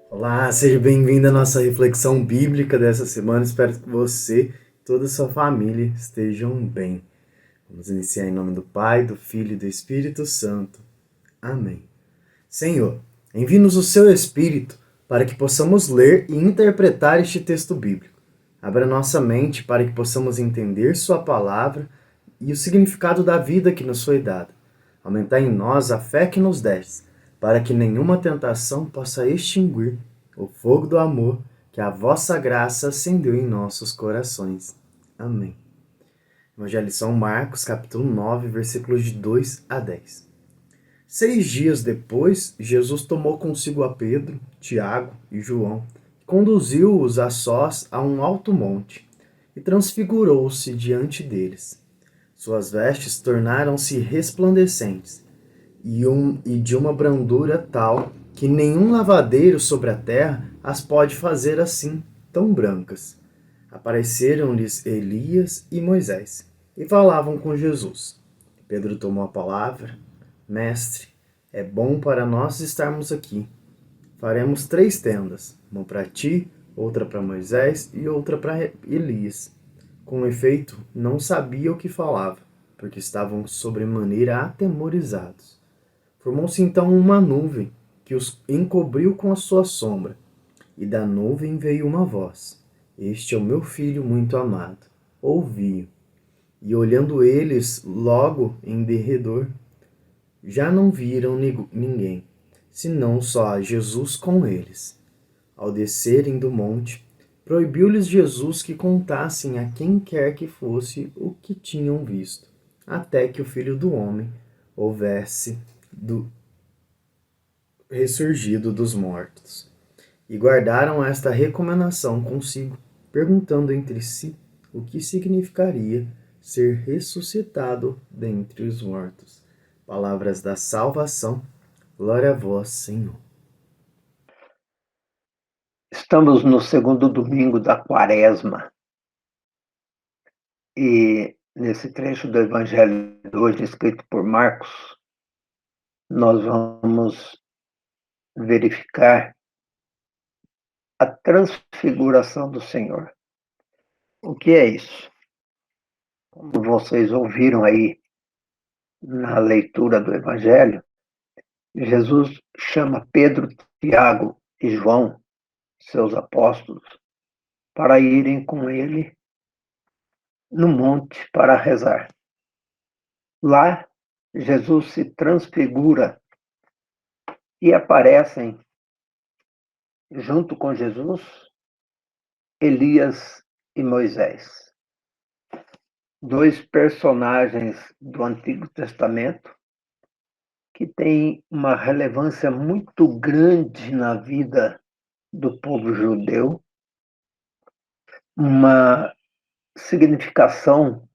Olá, seja bem-vindo à nossa reflexão bíblica dessa semana. Espero que você e toda a sua família estejam bem. Vamos iniciar em nome do Pai, do Filho e do Espírito Santo. Amém. Senhor, envie-nos o seu Espírito para que possamos ler e interpretar este texto bíblico. Abra nossa mente para que possamos entender sua palavra e o significado da vida que nos foi dada. Aumentar em nós a fé que nos deste, para que nenhuma tentação possa extinguir o fogo do amor que a vossa graça acendeu em nossos corações. Amém. Evangelho de São Marcos, capítulo 9, versículos de 2 a 10. 6 dias depois, Jesus tomou consigo a Pedro, Tiago e João, conduziu-os a sós a um alto monte e transfigurou-se diante deles. Suas vestes tornaram-se resplandecentes e de uma brandura tal que nenhum lavadeiro sobre a terra as pode fazer assim, tão brancas. Apareceram-lhes Elias e Moisés e falavam com Jesus. Pedro tomou a palavra: Mestre, é bom para nós estarmos aqui. Faremos 3 tendas, uma para ti, outra para Moisés e outra para Elias. Com efeito, não sabia o que falava, porque estavam sobremaneira atemorizados. Formou-se então uma nuvem que os encobriu com a sua sombra, e da nuvem veio uma voz: Este é o meu filho muito amado. Ouvi-o. E olhando eles logo em derredor, já não viram ninguém, senão só Jesus com eles. Ao descerem do monte, proibiu-lhes Jesus que contassem a quem quer que fosse o que tinham visto, até que o Filho do Homem houvesse ressurgido dos mortos. E guardaram esta recomendação consigo, perguntando entre si o que significaria ser ressuscitado dentre os mortos. Palavras da salvação. Glória a vós, Senhor. Estamos no segundo domingo da Quaresma e nesse trecho do Evangelho de hoje, escrito por Marcos, nós vamos verificar a transfiguração do Senhor. O que é isso? Como vocês ouviram aí na leitura do Evangelho, Jesus chama Pedro, Tiago e João, seus apóstolos, para irem com ele no monte para rezar. Lá, Jesus se transfigura e aparecem, junto com Jesus, Elias e Moisés, dois personagens do Antigo Testamento que têm uma relevância muito grande na vida do povo judeu, uma significação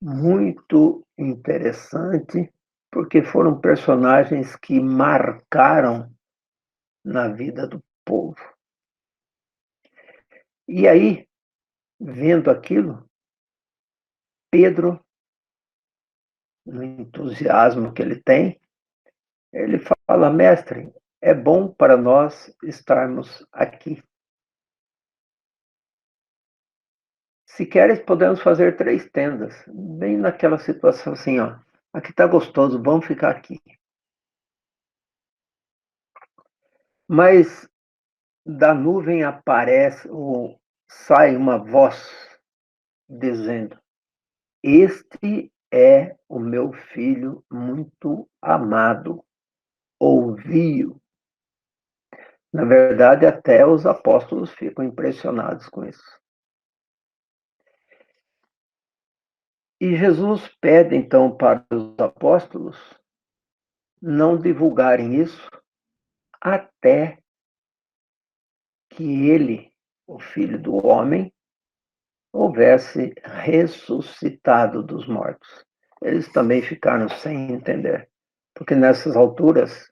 muito interessante, porque foram personagens que marcaram na vida do povo. E aí, vendo aquilo, Pedro, no entusiasmo que ele fala: Mestre, é bom para nós estarmos aqui. Se queres, podemos fazer 3 tendas, bem naquela situação assim, ó. Aqui está gostoso, vamos ficar aqui. Mas da nuvem aparece, ou sai uma voz dizendo: Este é o meu filho muito amado, ouvi-o. Na verdade, até os apóstolos ficam impressionados com isso. E Jesus pede, então, para os apóstolos não divulgarem isso até que ele, o Filho do Homem, houvesse ressuscitado dos mortos. Eles também ficaram sem entender, porque nessas alturas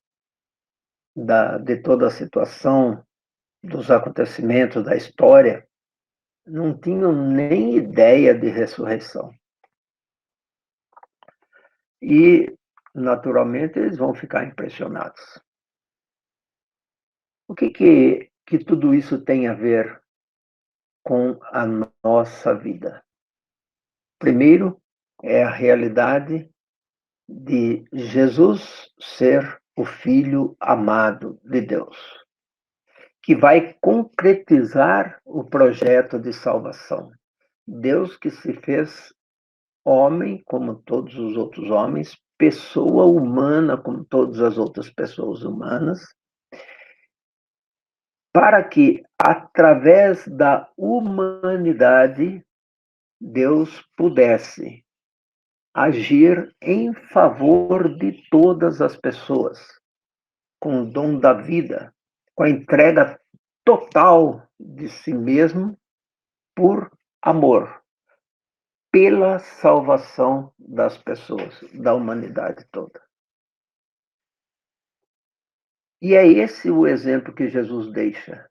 de toda a situação, dos acontecimentos, da história, não tinham nem ideia de ressurreição. E, naturalmente, eles vão ficar impressionados. O que tudo isso tem a ver com a nossa vida? Primeiro, é a realidade de Jesus ser o Filho amado de Deus, que vai concretizar o projeto de salvação. Deus que se fez homem, como todos os outros homens, pessoa humana, como todas as outras pessoas humanas, para que, através da humanidade, Deus pudesse agir em favor de todas as pessoas, com o dom da vida, com a entrega total de si mesmo por amor, pela salvação das pessoas, da humanidade toda. E é esse o exemplo que Jesus deixa.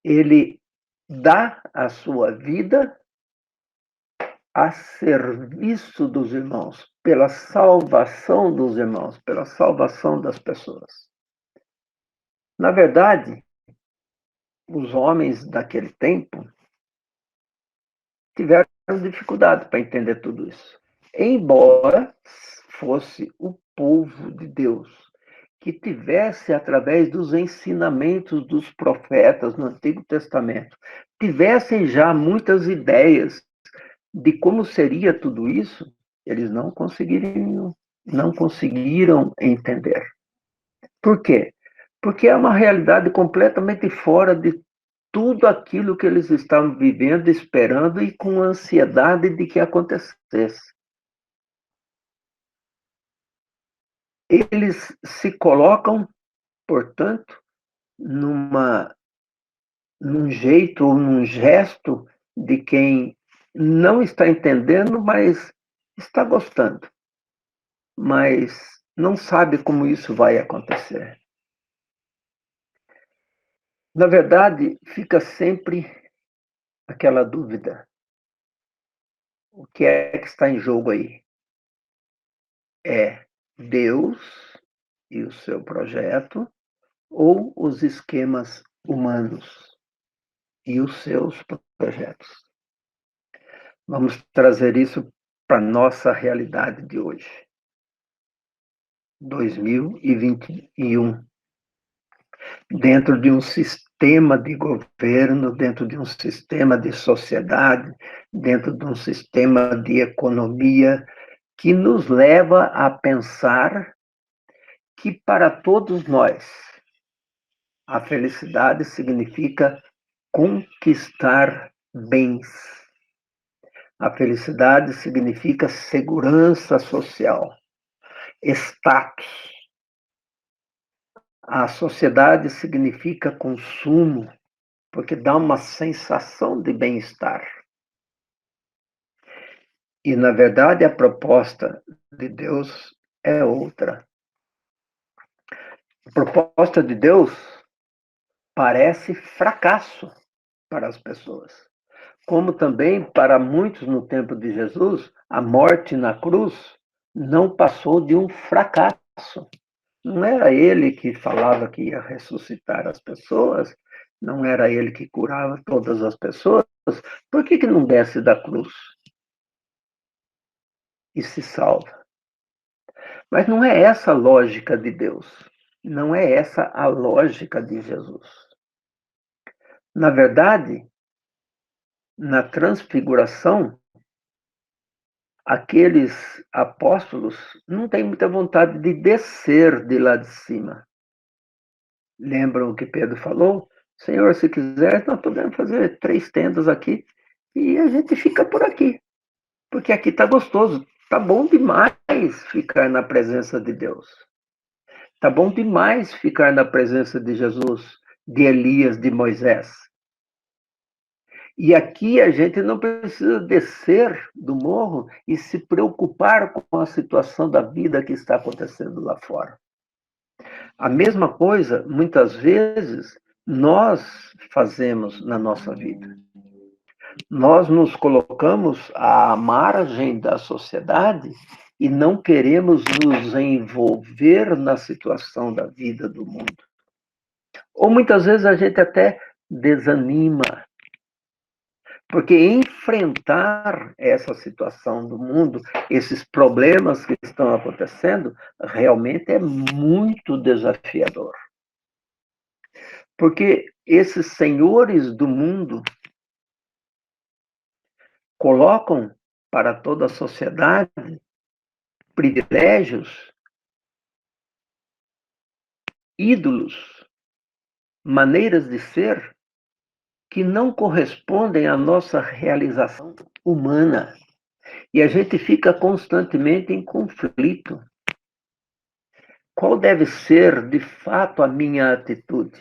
Ele dá a sua vida a serviço dos irmãos, pela salvação dos irmãos, pela salvação das pessoas. Na verdade, os homens daquele tempo tiveram dificuldade para entender tudo isso. Embora fosse o povo de Deus, que tivesse, através dos ensinamentos dos profetas no Antigo Testamento, tivessem já muitas ideias de como seria tudo isso, eles não conseguiram entender. Por quê? Porque é uma realidade completamente fora de tudo aquilo que eles estavam vivendo, esperando e com ansiedade de que acontecesse. Eles se colocam, portanto, num jeito ou num gesto de quem não está entendendo, mas está gostando, mas não sabe como isso vai acontecer. Na verdade, fica sempre aquela dúvida: o que é que está em jogo aí? É Deus e o seu projeto ou os esquemas humanos e os seus projetos? Vamos trazer isso para a nossa realidade de hoje, 2021. Dentro de um sistema de governo, dentro de um sistema de sociedade, dentro de um sistema de economia, que nos leva a pensar que para todos nós a felicidade significa conquistar bens. A felicidade significa segurança social, status. A sociedade significa consumo, porque dá uma sensação de bem-estar. E, na verdade, a proposta de Deus é outra. A proposta de Deus parece fracasso para as pessoas. Como também para muitos no tempo de Jesus, a morte na cruz não passou de um fracasso. Não era ele que falava que ia ressuscitar as pessoas, não era ele que curava todas as pessoas. Por que não desce da cruz e se salva? Mas não é essa a lógica de Deus. Não é essa a lógica de Jesus. Na verdade, na transfiguração, aqueles apóstolos não têm muita vontade de descer de lá de cima. Lembram o que Pedro falou? Senhor, se quiser, nós podemos fazer 3 tendas aqui e a gente fica por aqui. Porque aqui está gostoso. Está bom demais ficar na presença de Deus. Está bom demais ficar na presença de Jesus, de Elias, de Moisés. E aqui a gente não precisa descer do morro e se preocupar com a situação da vida que está acontecendo lá fora. A mesma coisa, muitas vezes, nós fazemos na nossa vida. Nós nos colocamos à margem da sociedade e não queremos nos envolver na situação da vida do mundo. Ou muitas vezes a gente até desanima, porque enfrentar essa situação do mundo, esses problemas que estão acontecendo, realmente é muito desafiador. Porque esses senhores do mundo colocam para toda a sociedade privilégios, ídolos, maneiras de ser que não correspondem à nossa realização humana. E a gente fica constantemente em conflito. Qual deve ser, de fato, a minha atitude?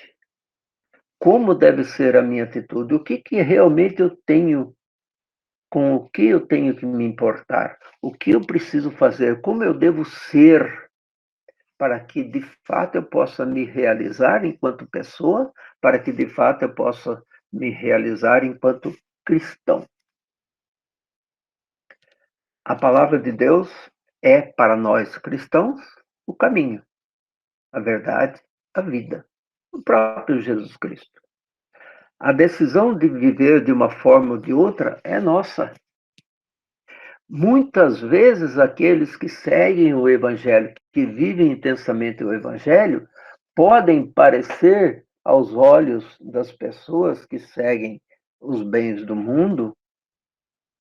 Como deve ser a minha atitude? O que realmente eu tenho, com o que eu tenho que me importar? O que eu preciso fazer? Como eu devo ser para que, de fato, eu possa me realizar enquanto pessoa, para que, de fato, eu possa me realizar enquanto cristão? A palavra de Deus é, para nós cristãos, o caminho, a verdade, a vida. O próprio Jesus Cristo. A decisão de viver de uma forma ou de outra é nossa. Muitas vezes, aqueles que seguem o Evangelho, que vivem intensamente o Evangelho, podem parecer, aos olhos das pessoas que seguem os bens do mundo,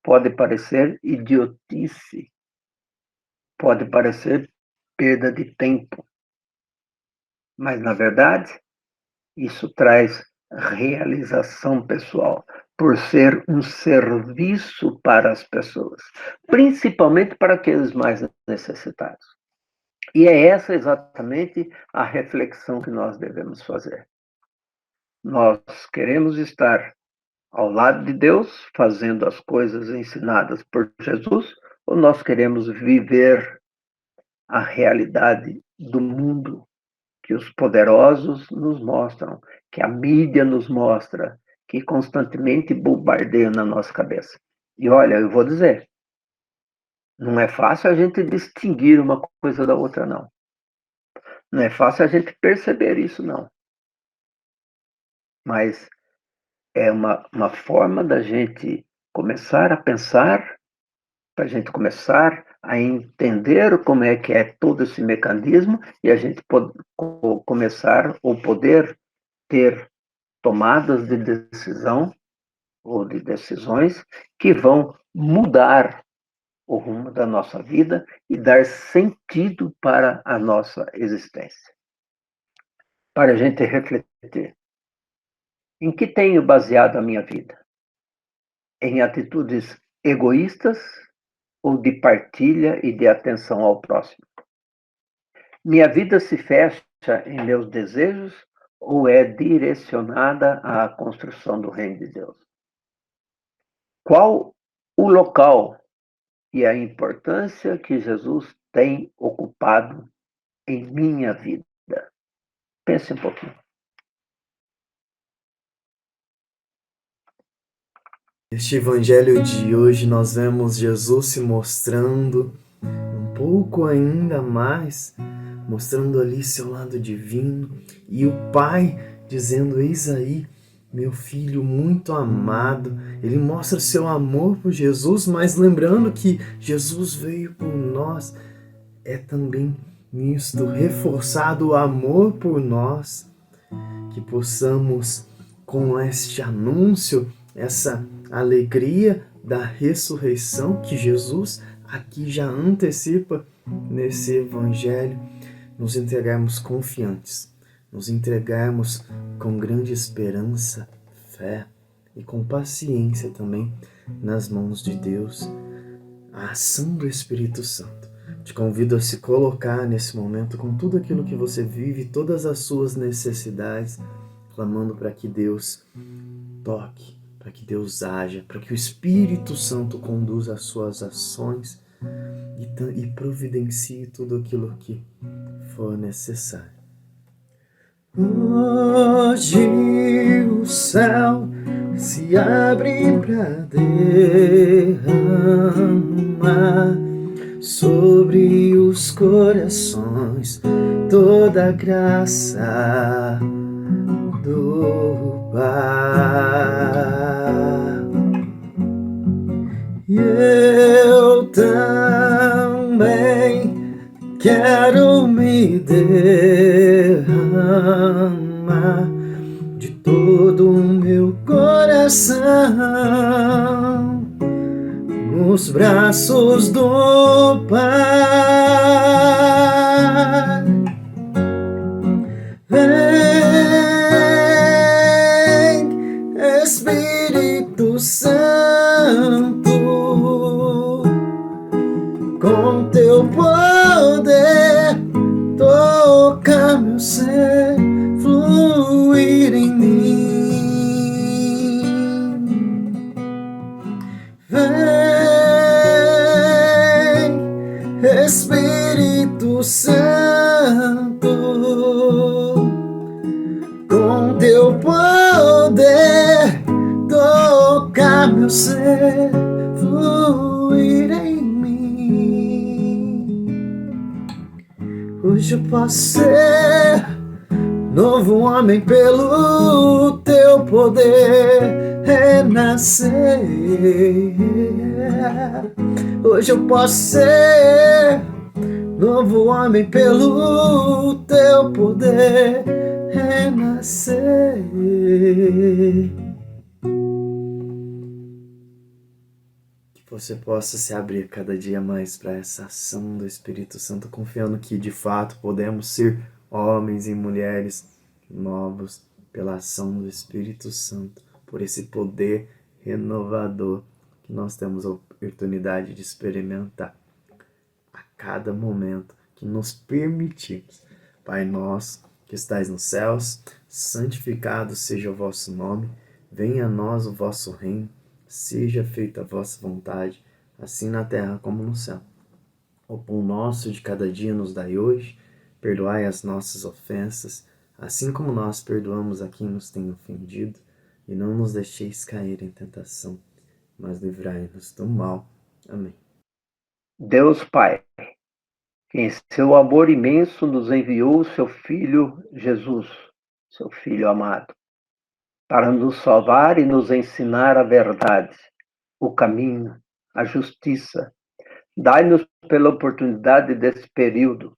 pode parecer idiotice, pode parecer perda de tempo. Mas, na verdade, isso traz realização pessoal, por ser um serviço para as pessoas, principalmente para aqueles mais necessitados. E é essa exatamente a reflexão que nós devemos fazer. Nós queremos estar ao lado de Deus, fazendo as coisas ensinadas por Jesus, ou nós queremos viver a realidade do mundo que os poderosos nos mostram, que a mídia nos mostra, que constantemente bombardeiam na nossa cabeça? E olha, eu vou dizer, não é fácil a gente distinguir uma coisa da outra, não. Não é fácil a gente perceber isso, não. Mas é uma forma da gente começar a pensar, para a gente começar a entender como é que é todo esse mecanismo e a gente começar ou poder ter tomadas de decisão ou de decisões que vão mudar o rumo da nossa vida e dar sentido para a nossa existência. Para a gente refletir. Em que tenho baseado a minha vida? Em atitudes egoístas ou de partilha e de atenção ao próximo? Minha vida se fecha em meus desejos ou é direcionada à construção do reino de Deus? Qual o local e a importância que Jesus tem ocupado em minha vida? Pense um pouquinho. Neste evangelho de hoje, nós vemos Jesus se mostrando um pouco ainda mais, mostrando ali seu lado divino, e o Pai dizendo: eis aí, meu filho muito amado. Ele mostra seu amor por Jesus, mas lembrando que Jesus veio por nós, é também nisto reforçado o amor por nós, que possamos, com este anúncio, essa alegria da ressurreição que Jesus aqui já antecipa nesse evangelho, nos entregarmos confiantes, nos entregarmos com grande esperança, fé e com paciência também nas mãos de Deus, a ação do Espírito Santo. Te convido a se colocar nesse momento com tudo aquilo que você vive, todas as suas necessidades, clamando para que Deus toque, para que Deus haja, para que o Espírito Santo conduza as suas ações e providencie tudo aquilo que for necessário. Hoje o céu se abre para derramar sobre os corações toda a graça do Pai. E eu também quero me derramar de todo o meu coração nos braços do Pai. Vem, Espírito Santo, com teu poder, toca meu ser, fluir em mim. Vem, Espírito Santo, com teu poder, toca meu ser, fluir em mim. Hoje eu posso ser novo homem pelo teu poder, renascer. Hoje eu posso ser novo homem pelo teu poder, renascer. Que você possa se abrir cada dia mais para essa ação do Espírito Santo, confiando que de fato podemos ser homens e mulheres novos pela ação do Espírito Santo, por esse poder renovador que nós temos a oportunidade de experimentar a cada momento que nos permitimos. Pai nosso que estais nos céus, santificado seja o vosso nome, venha a nós o vosso reino, seja feita a vossa vontade, assim na terra como no céu. O pão nosso de cada dia nos dai hoje, perdoai as nossas ofensas, assim como nós perdoamos a quem nos tem ofendido, e não nos deixeis cair em tentação, mas livrai-nos do mal. Amém. Deus Pai, que em seu amor imenso nos enviou o seu Filho Jesus, seu Filho amado, para nos salvar e nos ensinar a verdade, o caminho, a justiça. Dai-nos pela oportunidade desse período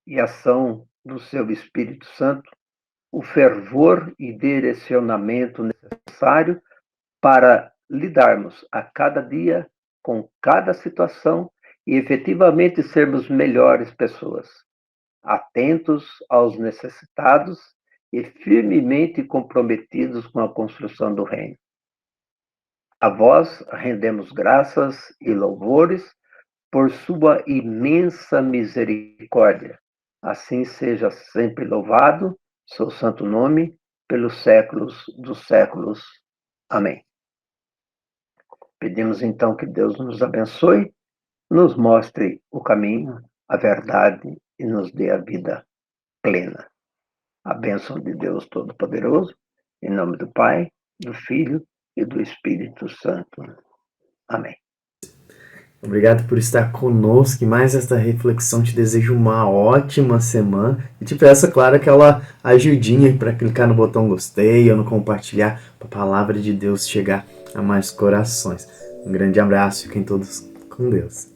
e ação do seu Espírito Santo, o fervor e direcionamento necessário para lidarmos a cada dia com cada situação e efetivamente sermos melhores pessoas, atentos aos necessitados e firmemente comprometidos com a construção do reino. A vós rendemos graças e louvores por sua imensa misericórdia. Assim seja sempre louvado seu santo nome pelos séculos dos séculos. Amém. Pedimos então que Deus nos abençoe, nos mostre o caminho, a verdade e nos dê a vida plena. A bênção de Deus Todo-Poderoso, em nome do Pai, do Filho e do Espírito Santo. Amém. Obrigado por estar conosco e mais esta reflexão. Te desejo uma ótima semana e te peço, claro, aquela ajudinha para clicar no botão gostei ou no compartilhar para a palavra de Deus chegar a mais corações. Um grande abraço, fiquem todos com Deus.